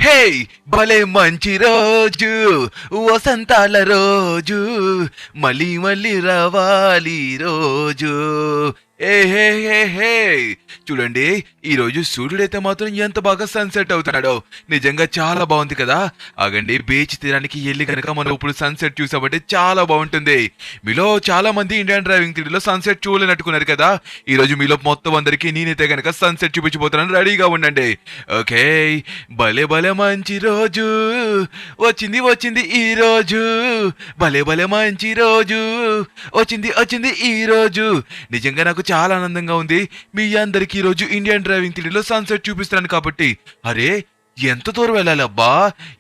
హే భలే మంచి రోజు వసంతాల రోజు మళ్ళీ మళ్ళీ రావాలి రోజు ఏ హే హే హే చూడండి ఈ రోజు సూర్యుడైతే మాత్రం ఎంత బాగా సన్సెట్ అవుతున్నాడో నిజంగా చాలా బాగుంది కదా. ఆగండి బీచ్ తీరానికి వెళ్ళి కనుక మనం ఇప్పుడు సన్సెట్ చూసామంటే చాలా బాగుంటుంది. మీలో చాలా మంది ఇండియన్ డ్రైవింగ్ థియరీలో సన్సెట్ చూడలేనట్టుకున్నారు కదా. ఈ రోజు మీలో మొత్తం అందరికి నేనైతే కనుక సన్సెట్ చూపించబోతున్నాను, రెడీగా ఉండండి. ఓకే భలే భలే మంచి రోజు వచ్చింది వచ్చింది ఈ రోజు, భలే భలే మంచి రోజు వచ్చింది వచ్చింది ఈ రోజు. నిజంగా నాకు చాలా ఆనందంగా ఉంది మీ అందరికి ఈ రోజు ఇండియన్ డ్రైవింగ్ థియరీలో సన్సెట్ చూపిస్తున్నాను కాబట్టి. అరే ఎంత దూరం వెళ్ళాలి అబ్బా,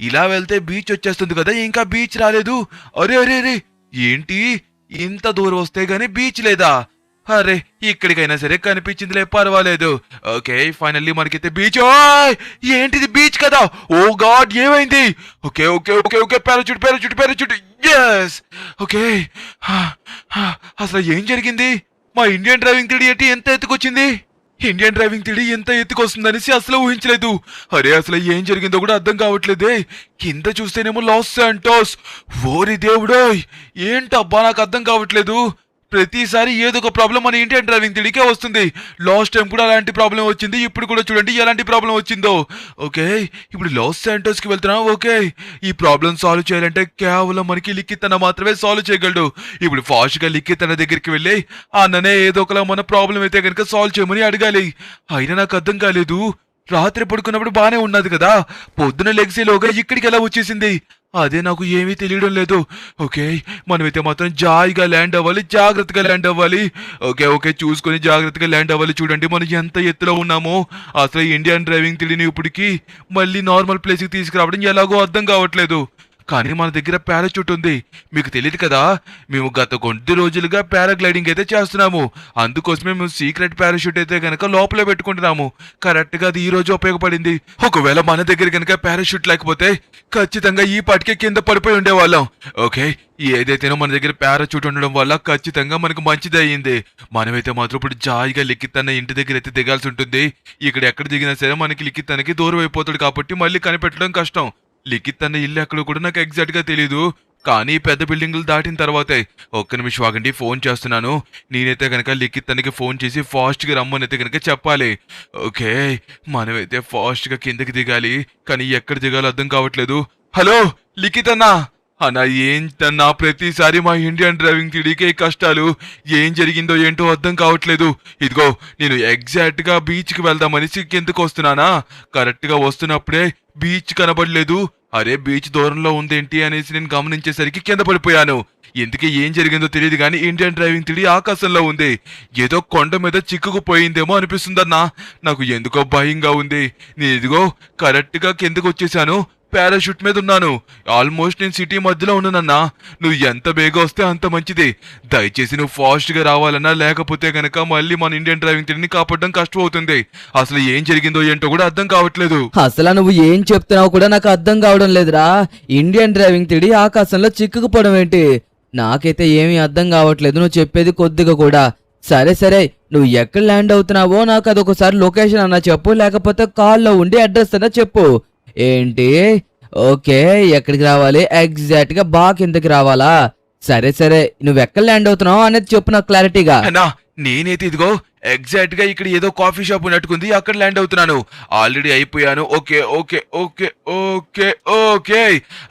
ఇలా వెళ్తే బీచ్ వచ్చేస్తుంది కదా, ఇంకా బీచ్ రాలేదు. అరే అరే అరే ఏంటి ఇంత దూరం వస్తే గానీ బీచ్ లేదా? అరే ఇక్కడికైనా సరే కనిపించిందిలే, పర్వాలేదు. ఓకే ఫైనల్లీ మనకైతే బీచ్. ఏంటిది బీచ్ కదా, ఓ గాడ్ ఏమైంది? Okay okay okay okay parachute parachute parachute yes okay. అసలు ఏం జరిగింది? మా ఇండియన్ డ్రైవింగ్ థియరీ ఏంటి ఎంత ఎత్తుకొచ్చింది? ఇండియన్ డ్రైవింగ్ థియరీ ఎంత ఎత్తుకొస్తుందనేసి అసలు ఊహించలేదు. అరే అసలు ఏం జరిగిందో కూడా అర్థం కావట్లేదే. కింద చూస్తేనేమో లాస్ శాంటోస్. ఓరి దేవుడో ఏంటబ్బా నాకు అర్థం కావట్లేదు. ప్రతిసారి ఏదో ఒక ప్రాబ్లం మన ఇండియన్ డ్రైవింగ్ థియరీకే వస్తుంది. లాస్ట్ టైం కూడా అలాంటి ప్రాబ్లం వచ్చింది, ఇప్పుడు కూడా చూడండి ఎలాంటి ప్రాబ్లం వచ్చిందో. ఓకే ఇప్పుడు లాస్ శాంటోస్కి వెళ్తున్నాం. ఓకే ఈ ప్రాబ్లం సాల్వ్ చేయాలంటే కేవలం మనకి లిఖిత్ అన్న మాత్రమే సాల్వ్ చేయగలడు. ఇప్పుడు ఫాస్ట్గా లిఖిత్ అన్న దగ్గరికి వెళ్ళి అన్ననే ఏదో ఒకలా మన ప్రాబ్లం అయితే కనుక సాల్వ్ చేయమని అడగాలి. అయినా నాకు అర్థం కాలేదు, రాత్రి పడుకున్నప్పుడు బానే ఉన్నది కదా, పొద్దున లెగ్సేలోగా ఇక్కడికి ఎలా వచ్చేసింది? అదే నాకు ఏమీ తెలియడం లేదు. ఓకే మనమైతే మాత్రం జాయిగా ల్యాండ్ అవ్వాలి, జాగ్రత్తగా ల్యాండ్ అవ్వాలి. ఓకే ఓకే చూసుకొని జాగ్రత్తగా ల్యాండ్ అవ్వాలి. చూడండి మనం ఎంత ఎత్తులో ఉన్నామో. అసలు ఇండియన్ డ్రైవింగ్ తెలియని ఇప్పటికి మళ్ళీ నార్మల్ ప్లేస్కి తీసుకురావడం ఎలాగో అర్థం కావట్లేదు. కానీ మన దగ్గర పారాచూట్ ఉంది. మీకు తెలియదు కదా, మేము గత కొద్ది రోజులుగా పారాగ్లైడింగ్ అయితే చేస్తున్నాము. అందుకోసమే మేము సీక్రెట్ పారాషూట్ అయితే కనుక లోపలే పెట్టుకుంటున్నాము. కరెక్ట్గా అది ఈ రోజు ఉపయోగపడింది. ఒకవేళ మన దగ్గర కనుక పారాషూట్ లేకపోతే ఖచ్చితంగా ఈ పాటికే కింద పడిపోయి ఉండేవాళ్ళం. ఓకే ఏదైతేనో మన దగ్గర పారాచూట్ ఉండడం వల్ల ఖచ్చితంగా మనకు మంచిది అయ్యింది. మనమైతే మాత్రం ఇప్పుడు జాయిగా లిఖిత్ అన్న ఇంటి దగ్గర అయితే దిగాల్సి ఉంటుంది. ఇక్కడ ఎక్కడ దిగినా సరే మనకి లిఖిత్ అన్నకి దూరం అయిపోతాడు కాబట్టి మళ్ళీ కనిపెట్టడం కష్టం. లిఖిత్ అన్న ఇల్లు ఎక్కడ కూడా నాకు ఎగ్జాక్ట్ గా తెలీదు, కానీ పెద్ద బిల్డింగులు దాటిన తర్వాతే. ఒక్క నిమిషం ఆగండి, ఫోన్ చేస్తున్నాను. నేనైతే కనుక లిఖిత్ అన్నకి ఫోన్ చేసి ఫాస్ట్ గా రమ్మని అయితే కనుక చెప్పాలి. ఓకే మనమైతే ఫాస్ట్ గా కిందకి దిగాలి, కానీ ఎక్కడ దిగాలో అర్థం కావట్లేదు. హలో లిఖిత్ అన్న. అన్నా ఏంటన్నా ప్రతిసారి మా ఇండియన్ డ్రైవింగ్ థియరీకే కష్టాలు. ఏం జరిగిందో ఏంటో అర్థం కావట్లేదు. ఇదిగో నేను ఎగ్జాక్ట్ గా బీచ్ కి వెళ్దామని కిందకు వస్తున్నానా, కరెక్ట్ గా వస్తున్నప్పుడే బీచ్ కనబడలేదు. అరే బీచ్ దూరంలో ఉందేంటి అనేసి నేను గమనించేసరికి కింద పడిపోయాను. ఎందుకే ఏం జరిగిందో తెలియదు కానీ ఇండియన్ డ్రైవింగ్ థియరీ ఆకాశంలో ఉంది. ఏదో కొండ మీద చిక్కుకుపోయిందేమో అనిపిస్తుందన్నా. నాకు ఎందుకో భయంగా ఉంది. నేను ఇదిగో కరెక్ట్ గా కిందకు వచ్చేసాను, పారాషూట్ మీద ఉన్నాను. ఆల్మోస్ట్ నేను సిటీ మధ్యలో ఉన్నానన్నా. నువ్వు ఎంత బేగా వస్తే అంత మంచిది. దయచేసి నువ్వు ఫాస్ట్ గా రావాలన్నా, లేకపోతే గనక మళ్ళీ మన ఇండియన్ డ్రైవింగ్ థియరీని కాపాడడం కష్టం అవుతుంది. అసలు ఏం జరిగిందో ఏంటో కూడా అర్థం కావట్లేదు. అసలు నువ్వు ఏం చెప్తున్నావు కూడా నాకు అర్థం కావడం లేదురా. ఇండియన్ డ్రైవింగ్ థియరీ ఆకాశంలో చిక్కుకుపోవడం ఏంటి? నాకైతే ఏమీ అర్థం కావట్లేదు నువ్వు చెప్పేది కొద్దిగా కూడా. సరే సరే నువ్వు ఎక్కడ ల్యాండ్ అవుతున్నావో నాకు అదొకసారి లొకేషన్ అన్నా చెప్పు, లేకపోతే కాల్లో ఉండి అడ్రస్ అన్నా చెప్పు. ఏంటి? ఓకే ఎక్కడికి రావాలి? ఎగ్జాక్ట్ గా బాగా కిందకి రావాలా? సరే సరే నువ్వు ఎక్కడ ల్యాండ్ అవుతున్నావు అనేది చెప్పు నాకు క్లారిటీగా. నేనైతే ఇదిగో ఎగ్జాక్ట్ గా ఇక్కడ ఏదో కాఫీ షాప్ ఉన్నట్టుకుంది, అక్కడ ల్యాండ్ అవుతున్నాను. ఆల్రెడీ అయిపోయాను. Okay okay okay okay okay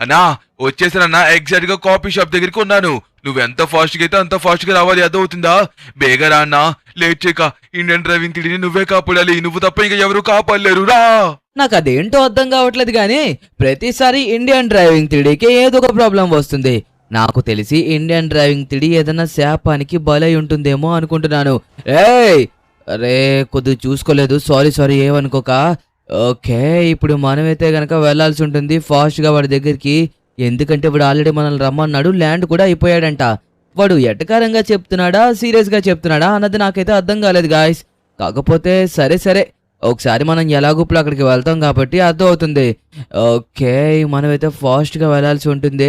అన్నా వచ్చేసానన్నా. ఎగ్జాక్ట్ గా కాఫీ షాప్ దగ్గరికి ఉన్నాను. నువ్వెంత ఫాస్ట్ గా అయితే అంత ఫాస్ట్ గా రావాలి, అర్థమవుతుందా? బేగా రా అన్నా, లేట్ చేయక. ఇండియన్ డ్రైవింగ్ థియరీని నువ్వే కాపాడాలి, నువ్వు తప్ప ఇంకా ఎవరు కాపాడలేరు. రా. నాకు అదేంటో అర్థం కావట్లేదు కానీ ప్రతిసారి ఇండియన్ డ్రైవింగ్ థియరీకి ఏదో ఒక ప్రాబ్లం వస్తుంది. నాకు తెలిసి ఇండియన్ డ్రైవింగ్ థియరీ ఏదైనా శాపానికి బలై ఉంటుందేమో అనుకుంటున్నాను. ఏయ్ అరే కొద్దిగా చూసుకోలేదు, సారీ సారీ ఏమనుకోక. ఓకే ఇప్పుడు మనమైతే గనక వెళ్లాల్సి ఉంటుంది ఫాస్ట్ గా వాడి దగ్గరికి. ఎందుకంటే వాడు ఆల్రెడీ మనల్ని రమ్మన్నాడు, ల్యాండ్ కూడా అయిపోయాడంట. వాడు ఎటకారంగా చెప్తున్నాడా సీరియస్ గా చెప్తున్నాడా అన్నది నాకైతే అర్థం కాలేదు గాయస్. కాకపోతే సరే సరే ఒకసారి మనం ఎలాగోప్పుడు అక్కడికి వెళ్తాం కాబట్టి అర్థం అవుతుంది. ఓకే మనమైతే ఫాస్ట్ గా వెళ్లాల్సి ఉంటుంది.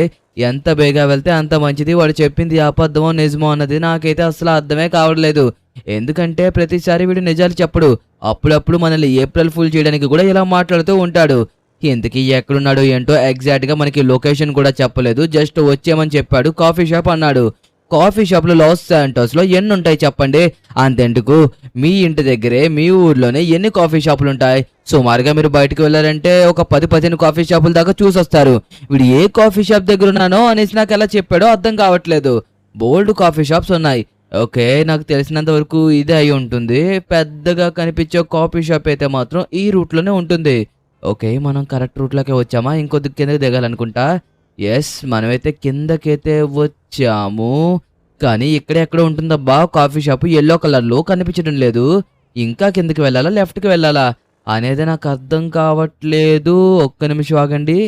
ఎంత బేగా వెళ్తే అంత మంచిది. వాడు చెప్పింది అబద్ధమో నిజమో అన్నది నాకైతే అసలు అర్థమే కావట్లేదు. ఎందుకంటే ప్రతిసారి వీడు నిజాలు చెప్పడు, అప్పుడప్పుడు మనల్ని ఏప్రిల్ ఫుల్ చేయడానికి కూడా ఇలా మాట్లాడుతూ ఉంటాడు. ఇంతకీ ఎక్కడున్నాడు ఏంటో ఎగ్జాక్ట్ గా మనకి లొకేషన్ కూడా చెప్పలేదు, జస్ట్ వచ్చేయమని చెప్పాడు. కాఫీ షాప్ అన్నాడు. కాఫీ షాప్లో లాస్ శాంటోస్ లో ఎన్ని ఉంటాయి చెప్పండి? అంతెందుకు, మీ ఇంటి దగ్గరే మీ ఊర్లోనే ఎన్ని కాఫీ షాపులు ఉంటాయి? సుమారుగా మీరు బయటకు వెళ్ళారంటే ఒక 10-15 కాఫీ షాపుల దాకా చూసొస్తారు. వీడు ఏ కాఫీ షాప్ దగ్గర ఉన్నానో అనేసి నాకు ఎలా చెప్పాడో అర్థం కావట్లేదు. బోల్డ్ కాఫీ షాప్స్ ఉన్నాయి. ఓకే, నాకు తెలిసినంత వరకు ఇదే అయి ఉంటుంది. పెద్దగా కనిపించే కాఫీ షాప్ అయితే మాత్రం ఈ రూట్లోనే ఉంటుంది. ఓకే, మనం కరెక్ట్ రూట్లోకే వచ్చామా? ఇంకొద్ది కిందకి దిగాలనుకుంటా. ఎస్, మనమైతే కిందకైతే వచ్చాము. కానీ ఇక్కడే ఎక్కడ ఉంటుందబ్బా కాఫీ షాపు? ఎల్లో కలర్లో కనిపించడం లేదు. ఇంకా కిందకి వెళ్ళాలా లెఫ్ట్కి వెళ్ళాలా అనేది నాకు అర్థం కావట్లేదు. ఒక్క నిమిషం ఆగండి.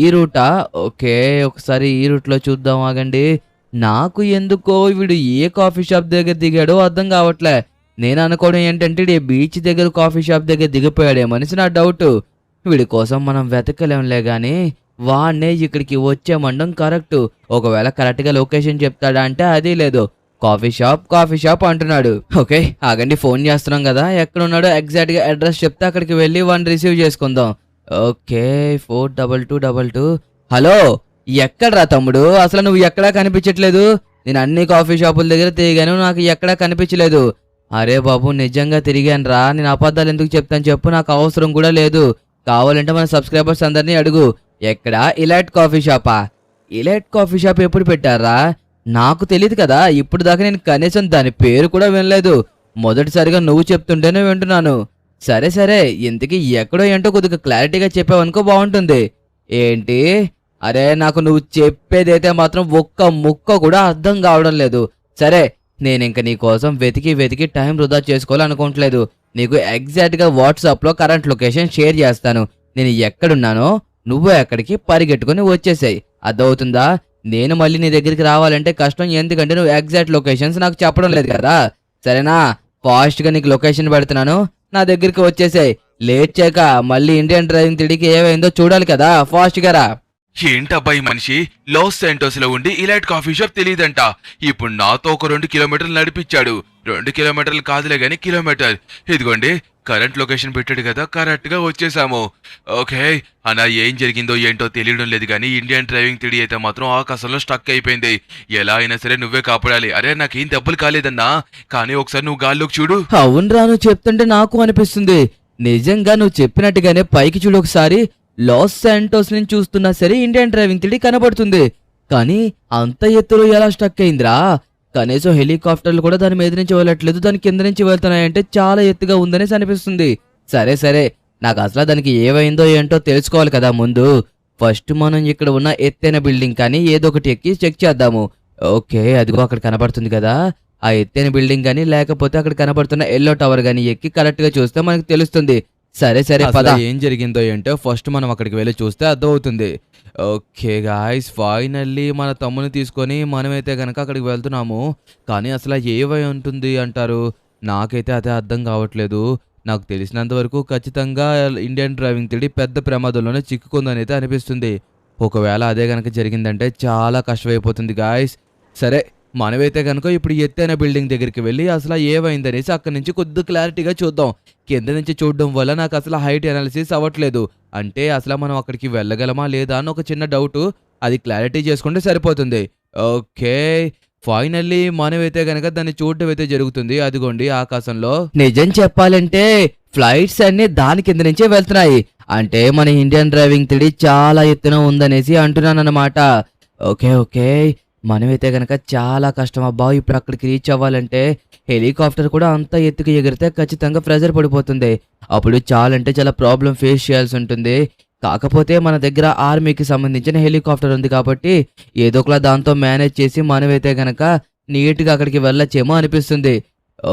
ఈ రూటా? ఓకే, ఒకసారి ఈ రూట్లో చూద్దాం, ఆగండి. నాకు ఎందుకో వీడు ఏ కాఫీ షాప్ దగ్గర దిగాడో అర్థం కావట్లే. నేను అనుకోవడం ఏంటంటే ఈ బీచ్ దగ్గర కాఫీ షాప్ దగ్గర దిగిపోయాడేమనేసి నా డౌట్. వీడి కోసం మనం వెతకలేంలే గాని వాడినే ఇక్కడికి వచ్చేమండం కరెక్ట్. ఒకవేళ కరెక్ట్గా లొకేషన్ చెప్తాడా అంటే అది లేదు. కాఫీ షాప్ అంటున్నాడు. ఓకే, ఆగండి, ఫోన్ చేస్తున్నాం కదా, ఎక్కడున్నాడో ఎగ్జాక్ట్గా అడ్రస్ చెప్తే అక్కడికి వెళ్ళి వాడిని రిసీవ్ చేసుకుందాం. ఓకే, 42222. హలో, ఎక్కడ్రా తమ్ముడు? అసలు నువ్వు ఎక్కడా కనిపించట్లేదు. నేను అన్ని కాఫీ షాపుల దగ్గర తిరిగాను, నాకు ఎక్కడా కనిపించలేదు. అరే బాబు, నిజంగా తిరిగాను రా. నేను అబద్ధాలు ఎందుకు చెప్తాను చెప్పు, నాకు అవసరం కూడా లేదు. కావాలంటే మన సబ్స్క్రైబర్స్ అందరినీ అడుగు. ఎక్కడ? ఇలైట్ కాఫీ షాపా? ఇలైట్ కాఫీ షాప్ ఎప్పుడు పెట్టారా? నాకు తెలియదు కదా, ఇప్పుడు దాకా నేను కనీసం దాని పేరు కూడా వినలేదు. మొదటిసారిగా నువ్వు చెప్తుంటేనే వింటున్నాను. సరే సరే, ఇంతకీ ఎక్కడో ఏంటో కొద్దిగా క్లారిటీగా చెప్పావనుకో బాగుంటుంది. ఏంటి? అరే, నాకు నువ్వు చెప్పేదైతే మాత్రం ఒక్క ముక్క కూడా అర్థం కావడం లేదు. సరే, నేను ఇంక నీ కోసం వెతికి టైం వృధా చేసుకోవాలనుకోవట్లేదు. నీకు ఎగ్జాక్ట్గా వాట్సాప్లో కరెంట్ లొకేషన్ షేర్ చేస్తాను. నేను ఎక్కడున్నానో నువ్వు ఎక్కడికి పరిగెట్టుకుని వచ్చేసాయి. అర్థమవుతుందా? నేను మళ్ళీ నీ దగ్గరికి రావాలంటే కష్టం, ఎందుకంటే నువ్వు ఎగ్జాక్ట్ లొకేషన్స్ నాకు చెప్పడం లేదు కదా. సరేనా? ఫాస్ట్గా నీకు లొకేషన్ పెడుతున్నాను, నా దగ్గరికి వచ్చేసాయి. లేట్ చేయక. మళ్ళీ ఇండియన్ డ్రైవింగ్ 3Dకి ఏమైందో చూడాలి కదా, ఫాస్ట్గా రా. ఏంటబ్బాయి మనిషి లాస్ శాంటోస్ లో ఉండి ఇలైట్ కాఫీ షాప్ తెలియదంట. ఇప్పుడు నాతో ఒక 2 కిలోమీటర్లు నడిపించాడు. 2 కిలోమీటర్లు కాదులే గాని కిలోమీటర్. ఇదిగోండి కరెంట్ లొకేషన్ పెట్టాడు కదా, కరెక్ట్ గా వచ్చేసాము. ఓకే అన్నా, ఏం జరిగిందో ఏంటో తెలియడం లేదు కానీ ఇండియన్ డ్రైవింగ్ 3D అయితే మాత్రం ఆకాశంలో స్టక్ అయిపోయింది. ఎలా అయినా సరే నువ్వే కాపాడాలి. అరే, నాకేం దెబ్బలు కాలేదన్నా, కానీ ఒకసారి నువ్వు గాల్లోకి చూడు. అవునరా, నువ్వు చెప్తుంటే నాకు అనిపిస్తుంది. నిజంగా నువ్వు చెప్పినట్టుగానే పైకి చూడు ఒకసారి. లాస్ శాంటోస్ నుంచి చూస్తున్నా సరే ఇండియన్ డ్రైవింగ్ 3D కనబడుతుంది. కానీ అంత ఎత్తులో ఎలా స్టక్ అయిందిరా? కనీసం హెలికాప్టర్లు కూడా దాని మీద నుంచి వెళ్ళట్లేదు, దాని కింద నుంచి వెళ్తున్నాయంటే చాలా ఎత్తుగా ఉందనేసి అనిపిస్తుంది. సరే సరే, నాకు అసలు దానికి ఏమైందో ఏంటో తెలుసుకోవాలి కదా ముందు. ఫస్ట్ మనం ఇక్కడ ఉన్న ఎత్తైన బిల్డింగ్ కానీ ఏదో ఒకటి ఎక్కి చెక్ చేద్దాము. ఓకే, అదిగో అక్కడ కనబడుతుంది కదా, ఆ ఎత్తైన బిల్డింగ్ కానీ లేకపోతే అక్కడ కనబడుతున్న ఎల్లో టవర్ కానీ ఎక్కి కరెక్ట్ గా చూస్తే మనకు తెలుస్తుంది. సరే సరే పద. ఏం జరిగిందో ఏంటో ఫస్ట్ మనం అక్కడికి వెళ్ళి చూస్తే అర్థమవుతుంది. ఓకే గాయ్స్, ఫైనల్లీ మన తమ్ముని తీసుకొని మనమైతే కనుక అక్కడికి వెళ్తున్నాము. కానీ అసలు ఏవై ఉంటుంది అంటారు? నాకైతే అదే అర్థం కావట్లేదు. నాకు తెలిసినంత వరకు ఖచ్చితంగా ఇండియన్ డ్రైవింగ్ 3D పెద్ద ప్రమాదంలోనే చిక్కుకుందని అయితే అనిపిస్తుంది. ఒకవేళ అదే కనుక జరిగిందంటే చాలా కష్టమైపోతుంది గాయ్స్. సరే, మనమైతే కనుక ఇప్పుడు ఎత్తైన బిల్డింగ్ దగ్గరికి వెళ్ళి అసలు ఏమైందనేసి అక్కడి నుంచి కొద్ది క్లారిటీగా చూద్దాం. కింద నుంచి చూడడం వల్ల నాకు అసలు హైట్ అనాలిసిస్ అవ్వట్లేదు. అంటే అసలు మనం అక్కడికి వెళ్ళగలమా లేదా అని ఒక చిన్న డౌట్. అది క్లారిటీ చేసుకుంటే సరిపోతుంది. ఓకే, ఫైనల్లీ మనమైతే కనుక దాన్ని చూడటం అయితే జరుగుతుంది. అదిగోండి ఆకాశంలో. నిజం చెప్పాలంటే ఫ్లైట్స్ అన్ని దాని కింద నుంచే వెళ్తున్నాయి. అంటే మన ఇండియన్ డ్రైవింగ్ 3D చాలా ఎత్తున ఉందనేసి అంటున్నాను అనమాట. ఓకే ఓకే, మనమైతే కనుక చాలా కష్టం అబ్బా. ఇప్పుడు అక్కడికి రీచ్ అవ్వాలంటే హెలికాప్టర్ కూడా అంత ఎత్తుకు ఎగిరితే ఖచ్చితంగా ప్రెజర్ పడిపోతుంది. అప్పుడు చాలా ప్రాబ్లం ఫేస్ చేయాల్సి ఉంటుంది. కాకపోతే మన దగ్గర ఆర్మీకి సంబంధించిన హెలికాప్టర్ ఉంది కాబట్టి ఏదో ఒకలా దాంతో మేనేజ్ చేసి మనమైతే గనక నీట్గా అక్కడికి వెళ్ళొచ్చేమో అనిపిస్తుంది.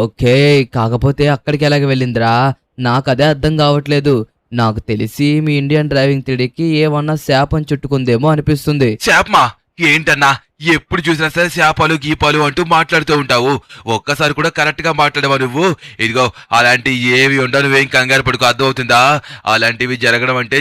ఓకే, కాకపోతే అక్కడికి ఎలాగ వెళ్ళిందిరా? నాకు అదే అర్థం కావట్లేదు. నాకు తెలిసి మీ ఇండియన్ డ్రైవింగ్ 3Dకి ఏమన్నా శాపం చుట్టుకుందేమో అనిపిస్తుంది. శాపమా? ఏంటన్నా ఎప్పుడు చూసినా సరే శాపాలు గీపాలు అంటూ మాట్లాడుతూ ఉంటావు. ఒక్కసారి కూడా కరెక్ట్ గా మాట్లాడవా నువ్వు? ఇదిగో అలాంటి ఏవి ఉండవు, నువ్వేం కంగారు పడుకో, అర్థమవుతుందా? అలాంటివి జరగడం అంటే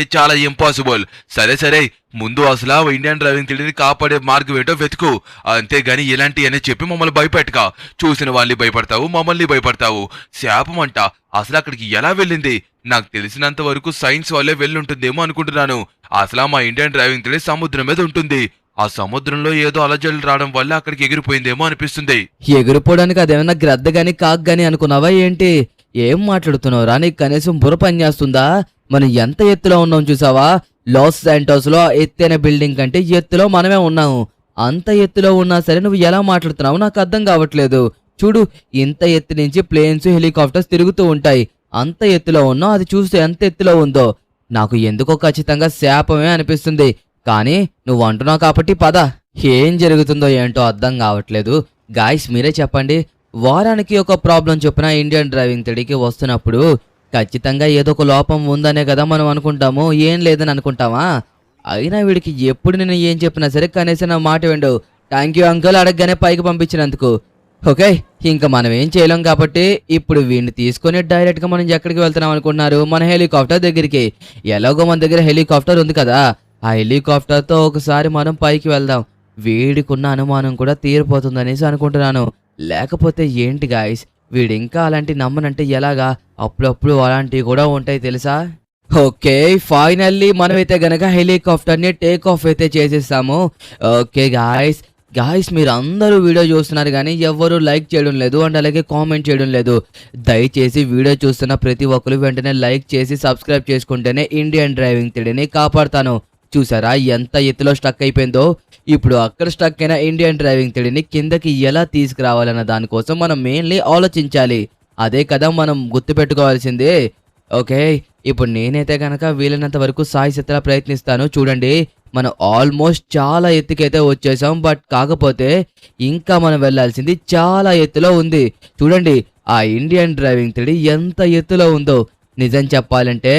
చాలా ఇంపాసిబుల్. సరే సరే, ముందు అసలు ఇండియన్ డ్రైవింగ్ 3Dని కాపాడే మార్గం ఏంటో వెతుకు. అంతేగాని ఇలాంటి అని చెప్పి మమ్మల్ని భయపెట్టక. చూసిన వాళ్ళని భయపడతావు, మమ్మల్ని భయపడతావు. శాపం అంట, అసలు అక్కడికి ఎలా వెళ్ళింది? నాకు తెలిసినంత వరకు సైన్స్ వల్లే వెళ్ళుంటుందేమో అనుకుంటున్నాను. అసలు మా ఇండియన్ డ్రైవింగ్ త్రిడి సముద్రం మీద ఉంటుంది. ఆ సముద్రంలో ఏదో అలజడులు రావడం వల్ల అక్కడికి ఎగిరిపోయిందేమో అనిపిస్తుంది. ఎగిరిపోవడానికి అదేమన్నా గ్రద్ద గాని కాక్ గాని అనుకున్నావా ఏంటి? ఏం మాట్లాడుతున్నావురా? నీకు కనీసం బుర్ర పని చేస్తుందా? మనం ఎంత ఎత్తులో ఉన్నాం చూసావా? లాస్ శాంటోస్ లో ఎత్తైన బిల్డింగ్ కంటే ఎత్తులో మనమే ఉన్నాము. అంత ఎత్తులో ఉన్నా సరే నువ్వు ఎలా మాట్లాడుతున్నావు నాకు అర్థం కావట్లేదు. చూడు, ఇంత ఎత్తు నుంచి ప్లేన్స్ హెలికాప్టర్స్ తిరుగుతూ ఉంటాయి. అంత ఎత్తులో ఉన్నావు, అది చూస్తే ఎంత ఎత్తులో ఉందో. నాకు ఎందుకో ఖచ్చితంగా శాపమే అనిపిస్తుంది. కానీ నువ్వు అంటున్నావు కాబట్టి పద. ఏం జరుగుతుందో ఏంటో అర్థం కావట్లేదు. గాయ్స్ మీరే చెప్పండి. వారానికి ఒక ప్రాబ్లం చొప్పున ఇండియన్ డ్రైవింగ్ త్రిడికి వస్తున్నప్పుడు ఖచ్చితంగా ఏదో ఒక లోపం ఉందనే కదా మనం అనుకుంటాము, ఏం లేదని అనుకుంటామా? అయినా వీడికి ఎప్పుడు నేను ఏం చెప్పినా సరే కనీసం నా మాట విండు. థ్యాంక్ యూ అంకుల్ అడగగానే పైకి పంపించినందుకు. ఓకే, ఇంకా మనం ఏం చేయలేం కాబట్టి ఇప్పుడు వీడిని తీసుకొని డైరెక్ట్గా మనం ఎక్కడికి వెళ్తున్నాం అనుకుంటున్నారు? మన హెలికాప్టర్ దగ్గరికి. ఎలాగో మన దగ్గర హెలికాప్టర్ ఉంది కదా, ఆ హెలికాప్టర్తో ఒకసారి మనం పైకి వెళ్దాం. వీడికున్న అనుమానం కూడా తీరిపోతుందనేసి అనుకుంటున్నాను. లేకపోతే ఏంటి గాయస్, వీడు ఇంకా అలాంటి నమ్మనంటే ఎలాగా? అప్పుడప్పుడు అలాంటివి కూడా ఉంటాయి తెలుసా? ఓకే, ఫైనల్లీ మనమైతే గనక హెలికాప్టర్ని టేక్ ఆఫ్ అయితే చేసేసాము. ఓకే గాయస్ మీరు అందరూ వీడియో చూస్తున్నారు కానీ ఎవరు లైక్ చేయడం లేదు అండ్ అలాగే కామెంట్ చేయడం లేదు. దయచేసి వీడియో చూస్తున్న ప్రతి ఒక్కరు వెంటనే లైక్ చేసి సబ్స్క్రైబ్ చేసుకుంటేనే ఇండియన్ డ్రైవింగ్ త్రిడిని కాపాడుతాను. చూసారా ఎంత ఎత్తులో స్టక్ అయిపోయిందో? ఇప్పుడు అక్కడ స్టక్ అయిన ఇండియన్ డ్రైవింగ్ త్రిడిని కిందకి ఎలా తీసుకురావాలన్న దానికోసం మనం మెయిన్లీ ఆలోచించాలి. అదే కదా మనం గుర్తుపెట్టుకోవాల్సింది. ఓకే, ఇప్పుడు నేనైతే కనుక వీలైనంత వరకు సాయశక్తిలా ప్రయత్నిస్తాను. చూడండి, మనం ఆల్మోస్ట్ చాలా ఎత్తుకైతే వచ్చేసాం. బట్ కాకపోతే ఇంకా మనం వెళ్ళాల్సింది చాలా ఎత్తులో ఉంది. చూడండి, ఆ ఇండియన్ డ్రైవింగ్ త్రిడి ఎంత ఎత్తులో ఉందో. నిజం చెప్పాలంటే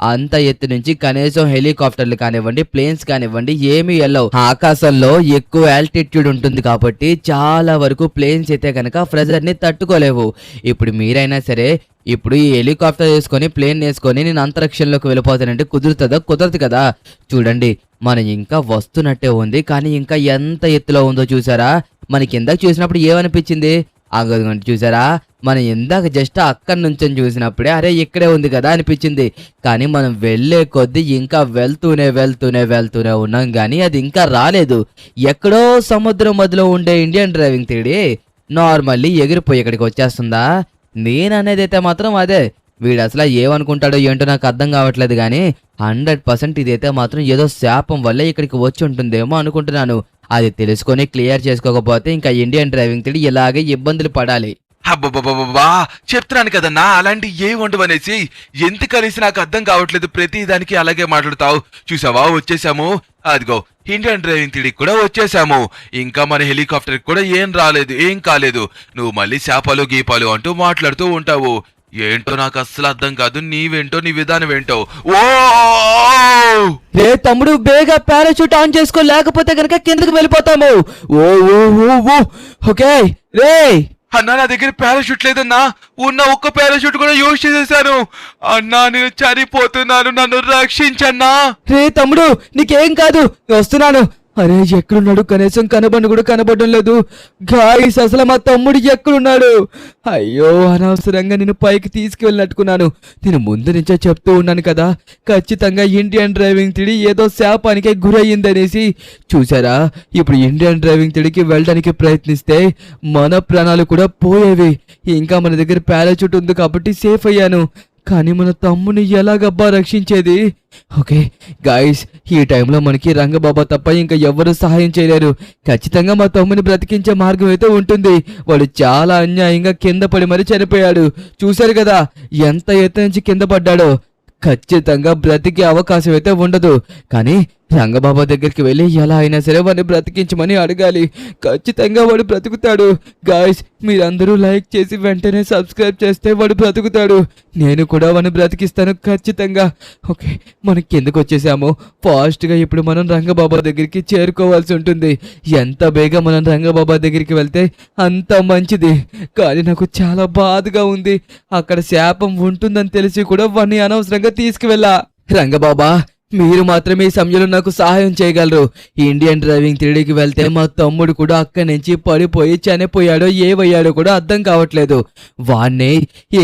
అంత ఎత్తు నుంచి కనీసం హెలికాప్టర్లు కానివ్వండి, ప్లేన్స్ కానివ్వండి ఏమీ వెళ్ళవు. ఆకాశంలో ఎక్కువ ఆల్టిట్యూడ్ ఉంటుంది కాబట్టి చాలా వరకు ప్లేన్స్ అయితే కనుక ప్రెజర్ ని తట్టుకోలేవు. ఇప్పుడు మీరైనా సరే ఇప్పుడు ఈ హెలికాప్టర్ వేసుకొని ప్లేన్ వేసుకొని నేను అంతరిక్షంలోకి వెళ్ళిపోతానంటే కుదురుతుందా? కుదరదు కదా. చూడండి, మనం ఇంకా వస్తున్నట్టే ఉంది కానీ ఇంకా ఎంత ఎత్తులో ఉందో చూసారా? మనకి ఇందాక చూసినప్పుడు ఏమనిపించింది? అగోండి చూసారా, మనం ఇందాక జస్ట్ అక్కడి నుంచి చూసినప్పుడే అరే ఇక్కడే ఉంది కదా అనిపించింది. కానీ మనం వెళ్ళే కొద్దీ ఇంకా వెళ్తూనే ఉన్నాం కానీ అది ఇంకా రాలేదు. ఎక్కడో సముద్రం మధ్యలో ఉండే ఇండియన్ డ్రైవింగ్ త్రిడి నార్మల్లీ ఎగిరిపోయి ఇక్కడికి వచ్చేస్తుందా? నేను అనేది అయితే మాత్రం అదే. వీడు అసలు ఏమనుకుంటాడో ఏంటో నాకు అర్థం కావట్లేదు కానీ 100% ఇదైతే మాత్రం ఏదో శాపం వల్ల ఇక్కడికి వచ్చి ఉంటుందేమో అనుకుంటున్నాను. అది తెలుసుకొని క్లియర్ చేసుకోకపోతే ఇంకా ఇండియన్ డ్రైవింగ్ త్రిడి ఇలాగే ఇబ్బందులు పడాలి. అబ్బబ్బబ్బబ్బా, చెప్తున్నాను కదన్నా అలాంటి ఏ ఉండవనేసి. ఎందుకనేసి నాకు అర్థం కావట్లేదు. ప్రతి దానికి అలాగే మాట్లాడతావు. చూసావా, వచ్చేసాము. అదిగో ఇండియన్ డ్రైవింగ్ త్రిడికి కూడా వచ్చేసాము. ఇంకా మన హెలికాప్టర్ కూడా ఏం కాలేదు. నువ్వు మళ్ళీ శాపాలు గీపాలు అంటూ మాట్లాడుతూ ఉంటావు. ఏంటో నాకు అస్సలు అర్థం కాదు. నీవేంటో నీ విధానం ఏంటో. ఓ రే తమ్ముడు, బేగా పారాషూట్ ఆన్ చేసుకో, లేకపోతే కనుక కిందకి వెళ్ళిపోతాము. ఓ ఓ ఓ ఓ ఓకే రే. అన్నా, నా దగ్గర పారాషూట్ లేదన్నా. ఉన్న ఒక్క పారాషూట్ కూడా యూజ్ చేసేసాను. అన్నా, నేను చనిపోతున్నాను, నన్ను రక్షించన్నా. రే తమ్ముడు, నీకేం కాదు, వస్తున్నాను. అరే ఎక్కడున్నాడు? కనీసం కనబడి కూడా కనబడడం లేదు. గాయస్ అసలు మా తమ్ముడు ఎక్కడున్నాడు? అయ్యో, అనవసరంగా నేను పైకి తీసుకువెళ్ళినట్టుకున్నాను. నేను ముందు నుంచే చెప్తూ ఉన్నాను కదా, ఖచ్చితంగా ఇండియన్ డ్రైవింగ్ త్రిడి ఏదో శాపానికే గురయ్యిందనేసి. చూసారా, ఇప్పుడు ఇండియన్ డ్రైవింగ్ త్రిడికి వెళ్ళడానికి ప్రయత్నిస్తే మన ప్రాణాలు కూడా పోయేవి. ఇంకా మన దగ్గర పారాచూట్ ఉంది కాబట్టి సేఫ్ అయ్యాను. కానీ మన తమ్ముని ఎలాగబ్బా రక్షించేది? ఓకే గాయస్, ఈ టైంలో మనకి రంగబాబా తప్ప ఇంకా ఎవ్వరూ సహాయం చేయలేరు. ఖచ్చితంగా మా తమ్ముని బ్రతికించే మార్గం అయితే ఉంటుంది. వాడు చాలా అన్యాయంగా కింద పడి మరి చనిపోయాడు. చూశారు కదా ఎంత ఎత్తు నుంచి కింద పడ్డాడో. ఖచ్చితంగా బ్రతికే అవకాశం అయితే ఉండదు. కానీ రంగబాబా దగ్గరికి వెళ్ళి ఎలా అయినా సరే వాడిని బ్రతికించమని అడగాలి. ఖచ్చితంగా వాడు బ్రతుకుతాడు. గాయస్ మీరందరూ లైక్ చేసి వెంటనే సబ్స్క్రైబ్ చేస్తే వాడు బ్రతుకుతాడు. నేను కూడా వాడిని బ్రతికిస్తాను ఖచ్చితంగా. ఓకే, మనం కిందకు వచ్చేసాము. ఫాస్ట్గా ఇప్పుడు మనం రంగబాబా దగ్గరికి చేరుకోవాల్సి ఉంటుంది. ఎంత బేగా మనం రంగబాబా దగ్గరికి వెళ్తే అంత మంచిది. కానీ నాకు చాలా బాధగా ఉంది. అక్కడ శాపం ఉంటుందని తెలిసి కూడా వాడిని అనవసరంగా తీసుకువెళ్ళా. రంగబాబా, మీరు మాత్రమే ఈ సమయంలో నాకు సహాయం చేయగలరు. ఇండియన్ డ్రైవింగ్ 3Dకి వెళ్తే మా తమ్ముడు కూడా అక్కడి నుంచి పడిపోయి చనిపోయాడో ఏవయ్యాడో కూడా అర్థం కావట్లేదు. వాణ్ణి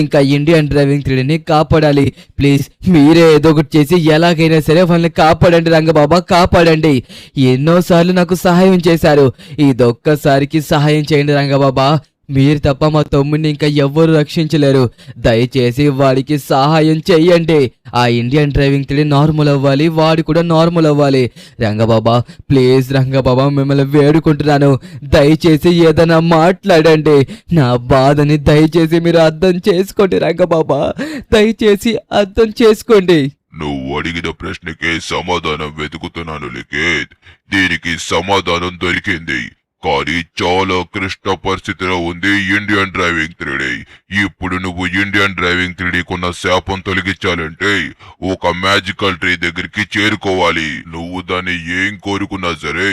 ఇంకా ఇండియన్ డ్రైవింగ్ 3Dని కాపాడాలి. ప్లీజ్ మీరే ఏదో ఒకటి చేసి ఎలాగైనా సరే వాళ్ళని కాపాడండి రంగబాబా, కాపాడండి. ఎన్నోసార్లు నాకు సహాయం చేశారు, ఇదొక్కసారికి సహాయం చేయండి రంగబాబా. మీరు తప్ప మా తమ్ముడిని ఇంకా ఎవ్వరు రక్షించలేరు. దయచేసి వాడికి సహాయం చెయ్యండి. ఆ ఇండియన్ డ్రైవింగ్ 3D నార్మల్ అవ్వాలి, వాడు కూడా నార్మల్ అవ్వాలి. రంగబాబా ప్లీజ్ రంగబాబా, మిమ్మల్ని వేడుకుంటున్నాను, దయచేసి ఏదైనా మాట్లాడండి. నా బాధని దయచేసి మీరు అర్థం చేసుకోండి రంగబాబా, దయచేసి అర్థం చేసుకోండి. నువ్వు అడిగిన ప్రశ్నకే సమాధానం వెతుకుతున్నాను లిఖిత్. దీనికి సమాధానం దొరికింది, కానీ చాలా క్లిష్ట పరిస్థితిలో ఉంది ఇండియన్ డ్రైవింగ్ 3D. ఇప్పుడు నువ్వు ఇండియన్ డ్రైవింగ్ 3Dకున్న శాపం తొలగించాలంటే ఒక మ్యాజికల్ ట్రీ దగ్గరికి చేరుకోవాలి. నువ్వు దాన్ని ఏం కోరుకున్నా సరే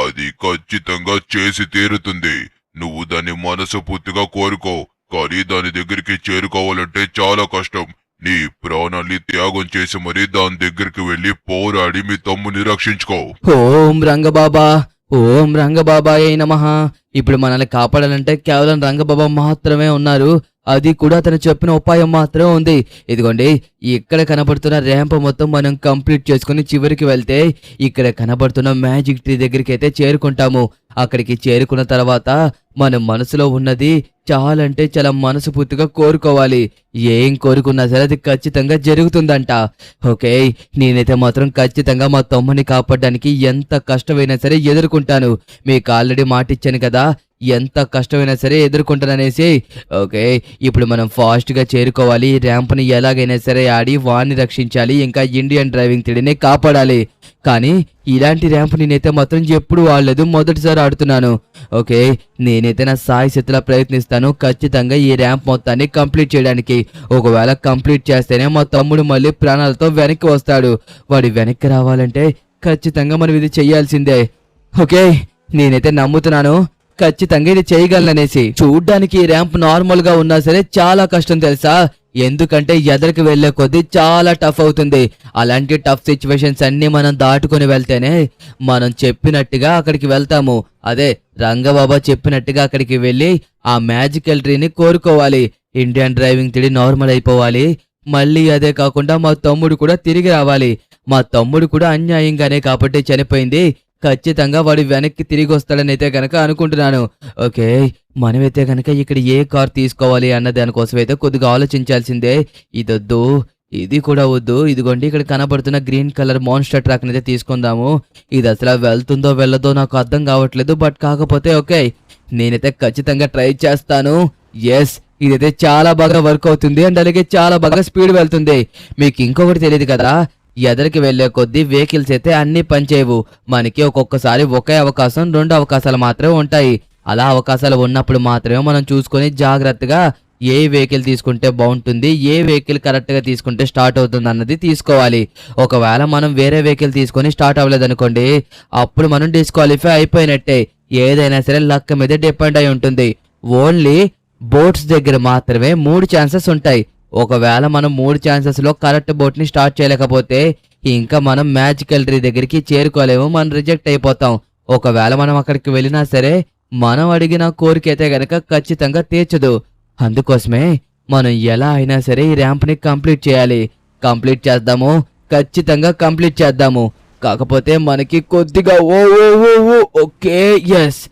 అది ఖచ్చితంగా చేసి తీరుతుంది. నువ్వు దాన్ని మనస్ఫూర్తిగా కోరుకో, కానీ దాని దగ్గరికి చేరుకోవాలంటే చాలా కష్టం. నీ ప్రాణాన్ని త్యాగం చేసి మరీ దాని దగ్గరికి వెళ్లి పోరాడి మీ తమ్ముని రక్షించుకో. ఓం రంగబాబా, ఓం రంగబాబాయే నమః. ఇప్పుడు మనల్ని కాపాడాలంటే కేవలం రంగబాబా మాత్రమే ఉన్నారు, అది కూడా అతను చెప్పిన ఉపాయం మాత్రమే ఉంది. ఇదిగోండి, ఇక్కడ కనబడుతున్న ర్యాంప్ మొత్తం మనం కంప్లీట్ చేసుకుని చివరికి వెళ్తే ఇక్కడ కనబడుతున్న మ్యాజిక్ ట్రీ దగ్గరికి అయితే చేరుకుంటాము. అక్కడికి చేరుకున్న తర్వాత మన మనసులో ఉన్నది చాలా అంటే చాలా మనస్ఫూర్తిగా కోరుకోవాలి. ఏం కోరుకున్నా సరే అది ఖచ్చితంగా జరుగుతుందంట. ఓకే, నేనైతే మాత్రం ఖచ్చితంగా మా తమ్ముని కాపాడడానికి ఎంత కష్టమైనా సరే ఎదుర్కొంటాను. మీకు ఆల్రెడీ మాట ఇచ్చాను కదా, ఎంత కష్టమైనా సరే ఎదుర్కొంటాననేసి. ఓకే, ఇప్పుడు మనం ఫాస్ట్గా చేరుకోవాలి. ర్యాంప్ని ఎలాగైనా సరే ఆడి వాణ్ణి రక్షించాలి, ఇంకా ఇండియన్ డ్రైవింగ్ 3Dని కాపాడాలి. కానీ ఇలాంటి ర్యాంప్ నేనైతే మాత్రం ఎప్పుడు వాడలేదు, మొదటిసారి ఆడుతున్నాను. ఓకే, నేనైతే నా సాయి శక్తిలా ప్రయత్నిస్తాను ఖచ్చితంగా ఈ ర్యాంప్ మొత్తాన్ని కంప్లీట్ చేయడానికి. ఒకవేళ కంప్లీట్ చేస్తేనే మా తమ్ముడు మళ్ళీ ప్రాణాలతో వెనక్కి వస్తాడు. వాడు వెనక్కి రావాలంటే ఖచ్చితంగా మనం ఇది చెయ్యాల్సిందే. ఓకే, నేనైతే నమ్ముతున్నాను ఖచ్చితంగా ఇది చేయగలననేసి. చూడ్డానికి ఈ ర్యాంప్ నార్మల్ గా ఉన్నా సరే చాలా కష్టం తెలుసా, ఎందుకంటే ఎదరికి వెళ్లే కొద్దీ చాలా టఫ్ అవుతుంది. అలాంటి టఫ్ సిచ్యువేషన్స్ అన్ని మనం దాటుకొని వెళ్తేనే మనం చెప్పినట్టుగా అక్కడికి వెళ్తాము. అదే రంగబాబా చెప్పినట్టుగా అక్కడికి వెళ్ళి ఆ మ్యాజికల్ ట్రీని కోరుకోవాలి. ఇండియన్ డ్రైవింగ్ 3D నార్మల్ అయిపోవాలి. మళ్ళీ అదే కాకుండా మా తమ్ముడు కూడా తిరిగి రావాలి. మా తమ్ముడు కూడా అన్యాయంగానే కాబట్టి చనిపోయింది, ఖచ్చితంగా వాడు వెనక్కి తిరిగి వస్తాడని అయితే గనక అనుకుంటున్నాను. ఓకే, మనమైతే గనక ఇక్కడ ఏ కార్ తీసుకోవాలి అన్న దానికోసం అయితే కొద్దిగా ఆలోచించాల్సిందే. ఇదొద్దు, ఇది కూడా వద్దు. ఇదిగోండి, ఇక్కడ కనబడుతున్న గ్రీన్ కలర్ మాన్స్టర్ ట్రాక్ అయితే తీసుకుందాము. ఇది అసలు వెళ్తుందో వెళ్ళదో నాకు అర్థం కావట్లేదు, బట్ కాకపోతే ఓకే, నేనైతే ఖచ్చితంగా ట్రై చేస్తాను. ఎస్, ఇదైతే చాలా బాగా వర్క్ అవుతుంది అండ్ అలాగే చాలా బాగా స్పీడ్ వెళ్తుంది. మీకు ఇంకొకటి తెలియదు కదా, ఎదరికి వెళ్లే కొద్దీ వెహికల్స్ అయితే అన్ని పనిచేయవు. మనకి ఒక్కొక్కసారి ఒకే అవకాశం, 2 అవకాశాలు మాత్రమే ఉంటాయి. అలా అవకాశాలు ఉన్నప్పుడు మాత్రమే మనం చూసుకొని జాగ్రత్తగా ఏ వెహికల్ తీసుకుంటే బాగుంటుంది, ఏ వెహికల్ కరెక్ట్గా తీసుకుంటే స్టార్ట్ అవుతుంది అన్నది తీసుకోవాలి. ఒకవేళ మనం వేరే వెహికల్ తీసుకొని స్టార్ట్ అవ్వలేదనుకోండి, అప్పుడు మనం డిస్క్వాలిఫై అయిపోయినట్టే. ఏదైనా సరే లక్ మీద డిపెండ్ అయి ఉంటుంది. ఓన్లీ బోట్స్ దగ్గర మాత్రమే 3 ఛాన్సెస్ ఉంటాయి. ఒకవేళ మనం 3 ఛాన్సెస్లో కరెక్ట్ బోట్ని స్టార్ట్ చేయలేకపోతే ఇంకా మనం మ్యాజికల్ ట్రీ దగ్గరికి చేరుకోలేము, మనం రిజెక్ట్ అయిపోతాం. ఒకవేళ మనం అక్కడికి వెళ్ళినా సరే మనం అడిగిన కోరిక అయితే గనక ఖచ్చితంగా తీర్చదు. అందుకోసమే మనం ఎలా అయినా సరే ఈ ర్యాంప్ని కంప్లీట్ చేయాలి. కంప్లీట్ చేద్దాము, ఖచ్చితంగా కంప్లీట్ చేద్దాము. కాకపోతే మనకి కొద్దిగా ఓకే, ఎస్,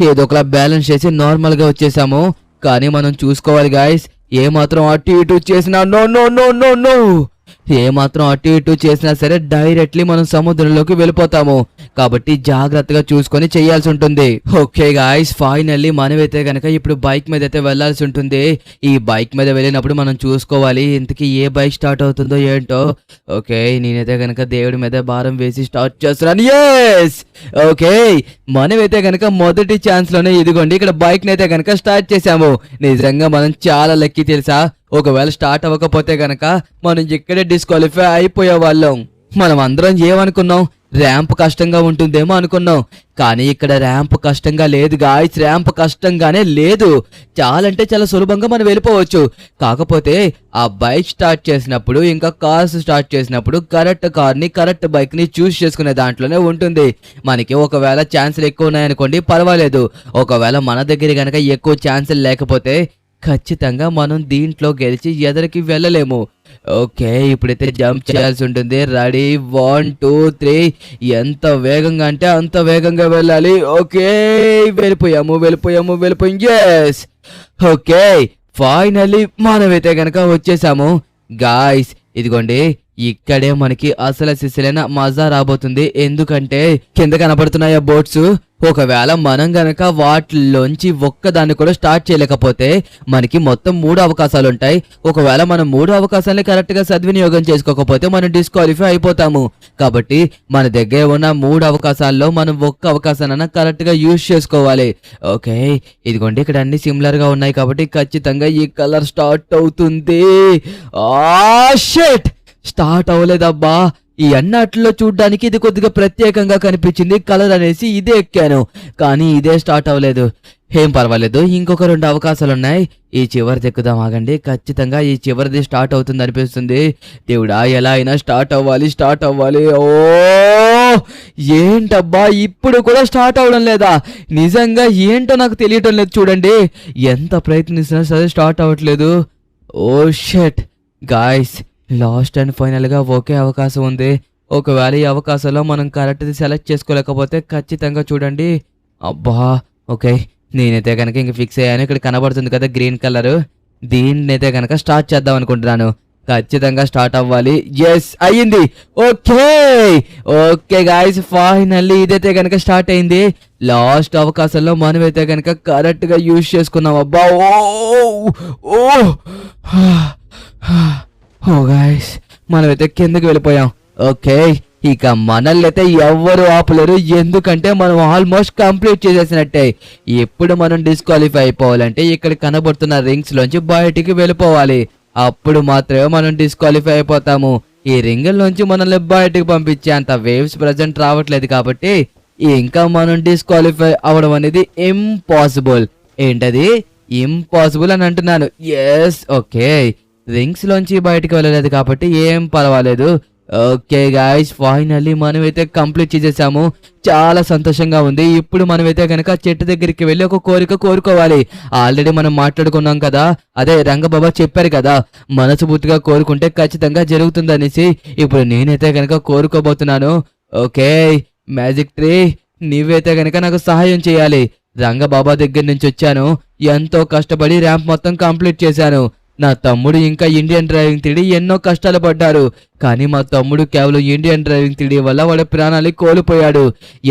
ఏదో ఒకలా బ్యాలెన్స్ చేసి నార్మల్గా వచ్చేసాము. కానీ మనం చూసుకోవాలి గాయస్, ఏమాత్రం అటు ఇటు చేసినా no no no no no, ఏమాత్రం అటు ఇటు చేసినా సరే డైరెక్ట్లీ మనం సముద్రంలోకి వెళ్ళిపోతాము. కాబట్టి జాగ్రత్తగా చూసుకొని చేయాల్సి ఉంటుంది. ఓకే గాయ్స్, ఫైనల్లీ మనమైతే గనక ఇప్పుడు బైక్ మీద అయితే వెళ్లాల్సి ఉంటుంది. ఈ బైక్ మీద వెళ్ళినప్పుడు మనం చూసుకోవాలి ఇంతకీ ఏ బైక్ స్టార్ట్ అవుతుందో ఏంటో. ఓకే, నేనైతే గనక దేవుడి మీద భారం వేసి స్టార్ట్ చేస్తున్నాను. ఎస్, ఓకే, మనమైతే గనక మొదటి ఛాన్స్ లోనే ఇదిగోండి ఇక్కడ బైక్ నైతే గనక స్టార్ట్ చేసాము. నిజంగా మనం చాలా లక్కీ తెలుసా. ఒకవేళ స్టార్ట్ అవ్వకపోతే గనక మనం ఇక్కడే డిస్క్వాలిఫై అయిపోయే వాళ్ళం. మనం అందరం ఏమనుకున్నాం, ర్యాంప్ కష్టంగా ఉంటుందేమో అనుకున్నాం, కానీ ఇక్కడ ర్యాంప్ కష్టంగా లేదు గాయ్స్. ర్యాంప్ కష్టంగానే లేదు, చాలా అంటే చాలా సులభంగా మనం వెళ్ళిపోవచ్చు. కాకపోతే ఆ బైక్ స్టార్ట్ చేసినప్పుడు ఇంకా కార్స్ స్టార్ట్ చేసినప్పుడు కరెక్ట్ కార్ని కరెక్ట్ బైక్ని చూస్ చేసుకునే దాంట్లోనే ఉంటుంది. మనకి ఒకవేళ ఛాన్సులు ఎక్కువ ఉన్నాయనుకోండి పర్వాలేదు, ఒకవేళ మన దగ్గర కనుక ఎక్కువ ఛాన్సులు లేకపోతే ఖచ్చితంగా మనం దీంట్లో గెలిచి ఎదరికి వెళ్ళలేము. ఓకే, ఇప్పుడైతే జంప్ చేయాల్సి ఉంటుంది. రెడీ 1 2 3. ఎంత వేగంగా అంటే అంత వేగంగా వెళ్ళాలి. ఓకే, వెళ్ళిపోయాము. ఎస్, ఓకే, ఫైనల్లీ మనమైతే గనక వచ్చేసాము గాయ్స్. ఇదిగోండి, ఇక్కడే మనకి అసలు సిసలైన మజా రాబోతుంది. ఎందుకంటే కింద కనబడుతున్నాయి బోట్స్. ఒకవేళ మనం గనక వాటిలోంచి ఒక్కదాన్ని కూడా స్టార్ట్ చేయలేకపోతే మనకి మొత్తం 3 అవకాశాలు ఉంటాయి. ఒకవేళ మనం 3 అవకాశాలని కరెక్ట్ గా సద్వినియోగం చేసుకోకపోతే మనం డిస్క్వాలిఫై అయిపోతాము. కాబట్టి మన దగ్గర ఉన్న 3 అవకాశాల్లో మనం ఒక్క అవకాశాన్ని కరెక్ట్ గా యూజ్ చేసుకోవాలి. ఓకే, ఇదిగోండి, ఇక్కడ అన్ని సిమిలర్ గా ఉన్నాయి కాబట్టి ఖచ్చితంగా ఈ కలర్ స్టార్ట్ అవుతుంది. షిట్, స్టార్ట్ అవ్వలేదబ్బా. ఈ అన్నట్లో చూడ్డానికి ఇది కొద్దిగా ప్రత్యేకంగా కనిపించింది కలర్ అనేసి ఇదే ఎక్కాను, కానీ ఇదే స్టార్ట్ అవ్వలేదు. ఏం పర్వాలేదు, ఇంకొక 2 అవకాశాలు ఉన్నాయి. ఈ చివరిది ఎక్కుదాం, ఆగండి. ఖచ్చితంగా ఈ చివరిది స్టార్ట్ అవుతుంది అనిపిస్తుంది. దేవుడా, ఎలా అయినా స్టార్ట్ అవ్వాలి. ఓ ఏంటబ్బా, ఇప్పుడు కూడా స్టార్ట్ అవ్వడం లేదా? నిజంగా ఏంటో నాకు తెలియటం లేదు. చూడండి, ఎంత ప్రయత్నిస్తున్నా సరే స్టార్ట్ అవ్వట్లేదు. Oh shit guys, last and final గా ఒకే అవకాశం ఉంది. ఒకవేళ ఈ అవకాశంలో మనం కరెక్ట్ సెలెక్ట్ చేసుకోలేకపోతే ఖచ్చితంగా చూడండి. అబ్బా, ఓకే, నేనైతే కనుక ఇంక ఫిక్స్ అయ్యాను. ఇక్కడ కనబడుతుంది కదా గ్రీన్ కలర్, దీన్నైతే కనుక స్టార్ట్ చేద్దాం అనుకుంటున్నాను. ఖచ్చితంగా స్టార్ట్ అవ్వాలి. ఎస్, అయ్యింది. ఓకే గాయ్స్, ఫైనల్లీ ఇదైతే కనుక స్టార్ట్ అయింది. లాస్ట్ అవకాశంలో మనమైతే కనుక కరెక్ట్ గా యూజ్ చేసుకున్నాం. అబ్బా, ఓ గాయ్స్, మనమైతే కిందకి వెళ్ళిపోయాం. ఓకే, ఇక మనల్ని అయితే ఎవ్వరు ఆపలేరు, ఎందుకంటే మనం ఆల్మోస్ట్ కంప్లీట్ చేసేసినట్టే. ఎప్పుడు మనం డిస్క్వాలిఫై అయిపోవాలంటే ఇక్కడ కనబడుతున్న రింగ్స్ లోంచి బయటికి వెళ్ళిపోవాలి. అప్పుడు మాత్రమే మనం డిస్క్వాలిఫై అయిపోతాము. ఈ రింగుల నుంచి మనల్ని బయటికి పంపించే అంత వేవ్స్ ప్రజెంట్ రావట్లేదు కాబట్టి ఇంకా మనం డిస్క్వాలిఫై అవడం అనేది ఇంపాసిబుల్. ఏంటది ఇంపాసిబుల్ అని అంటున్నాను. ఎస్, ఓకే, రింగ్స్ లోంచి బయటకు వెళ్ళలేదు కాబట్టి ఏం పర్వాలేదు. ఓకే గాయ్స్, ఫైనల్లీ మనమైతే కంప్లీట్ చేసేసాము. చాలా సంతోషంగా ఉంది. ఇప్పుడు మనమైతే కనుక చెట్టు దగ్గరికి వెళ్ళి ఒక కోరిక కోరుకోవాలి. ఆల్రెడీ మనం మాట్లాడుకున్నాం కదా, అదే రంగబాబా చెప్పారు కదా, మనస్ఫూర్తిగా కోరుకుంటే ఖచ్చితంగా జరుగుతుందనేసి. ఇప్పుడు నేనైతే కనుక కోరుకోబోతున్నాను. ఓకే మ్యాజిక్ ట్రీ, నీవైతే కనుక నాకు సహాయం చేయాలి. రంగబాబా దగ్గర నుంచి వచ్చాను, ఎంతో కష్టపడి ర్యాంప్ మొత్తం కంప్లీట్ చేశాను. నా తమ్ముడు ఇంకా ఇండియన్ డ్రైవింగ్ 3D ఎన్నో కష్టాలు పడ్డారు, కానీ మా తమ్ముడు కేవలం ఇండియన్ డ్రైవింగ్ 3D వల్ల వాడి ప్రాణాలు కోల్పోయాడు.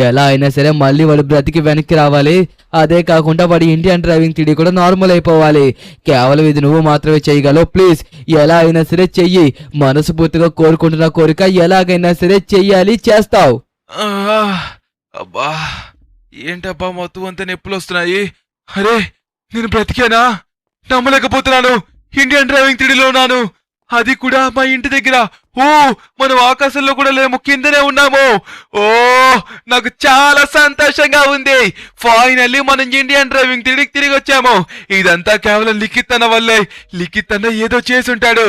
ఎలా అయినా సరే మళ్ళీ వాడు బ్రతికి వెనక్కి రావాలి. అదే కాకుండా వాడి ఇండియన్ డ్రైవింగ్ 3D కూడా నార్మల్ అయిపోవాలి. కేవలం ఇది నువ్వు మాత్రమే చేయగలవు. ప్లీజ్ ఎలా అయినా సరే చెయ్యి. మనస్ఫూర్తిగా కోరుకుంటున్న కోరిక ఎలాగైనా సరే చెయ్యాలి, చేస్తావు. అబ్బా, ఏంటబ్బా మొత్తం అంతా నొప్పులు వస్తున్నాయి. అరే, నేను బ్రతికానా? నమ్మలేకపోతున్నాను. ఇండియన్ డ్రైవింగ్ 3Dలో ఉన్నాను, అది కూడా మా ఇంటి దగ్గర. ఓ, మనం ఆకాశంలో కూడా లేము, కిందనే ఉన్నాము. ఓ, నాకు చాలా సంతోషంగా ఉంది. ఫైనల్లీ మనం ఇండియన్ డ్రైవింగ్ 3Dకి తిరిగి వచ్చాము. ఇదంతా కేవలం లిఖిత్ అన్న వల్లే. లిఖిత్ అన్న ఏదో చేసి ఉంటాడు.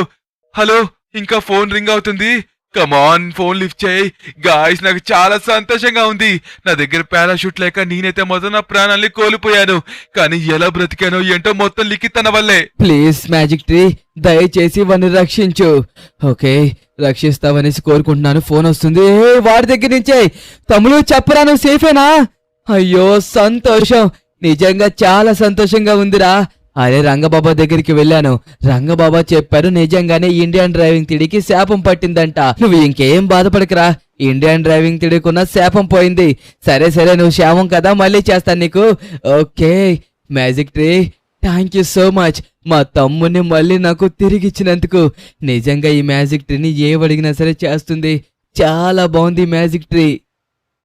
హలో, ఇంకా ఫోన్ రింగ్ అవుతుంది. కమాన్, ఫోన్ లిఫ్ట్ చేయి. గాయ్స్, నాకు చాలా సంతోషంగా ఉంది. నా దగ్గర పారాషూట్ లేక నేనైతే మొదలు నా ప్రాణాన్ని కోల్పోయాను, కానీ ఎలా బ్రతికానో ఏంటో మొత్తం లిఖిత్ అన్న వల్లే. ప్లీజ్ మ్యాజిక్ ట్రీ, దయచేసి వాడిని రక్షించు. ఓకే, రక్షిస్తావనేసి కోరుకుంటున్నాను. ఫోన్ వస్తుంది వాడి దగ్గర నుంచే. తమ్ముడు చెప్పరా, నువ్వు సేఫేనా? అయ్యో సంతోషం, నిజంగా చాలా సంతోషంగా ఉందిరా. అరే, రంగబాబా దగ్గరికి వెళ్ళాను. రంగబాబా చెప్పారు నిజంగానే ఇండియన్ డ్రైవింగ్ 3Dకి శాపం పట్టిందంట. నువ్వు ఇంకేం బాధపడకరా, ఇండియన్ డ్రైవింగ్ 3Dకి ఉన్న శాపం పోయింది. సరే సరే, నువ్వు శాపం కదా, మళ్ళీ చేస్తాను నీకు. Okay magic tree, thank you so much. మా తమ్ముని మళ్ళీ నాకు తిరిగి ఇచ్చినందుకు. నిజంగా ఈ మ్యాజిక్ ట్రీని ఏవడిగినా సరే చేస్తుంది. చాలా బాగుంది మ్యాజిక్ ట్రీ.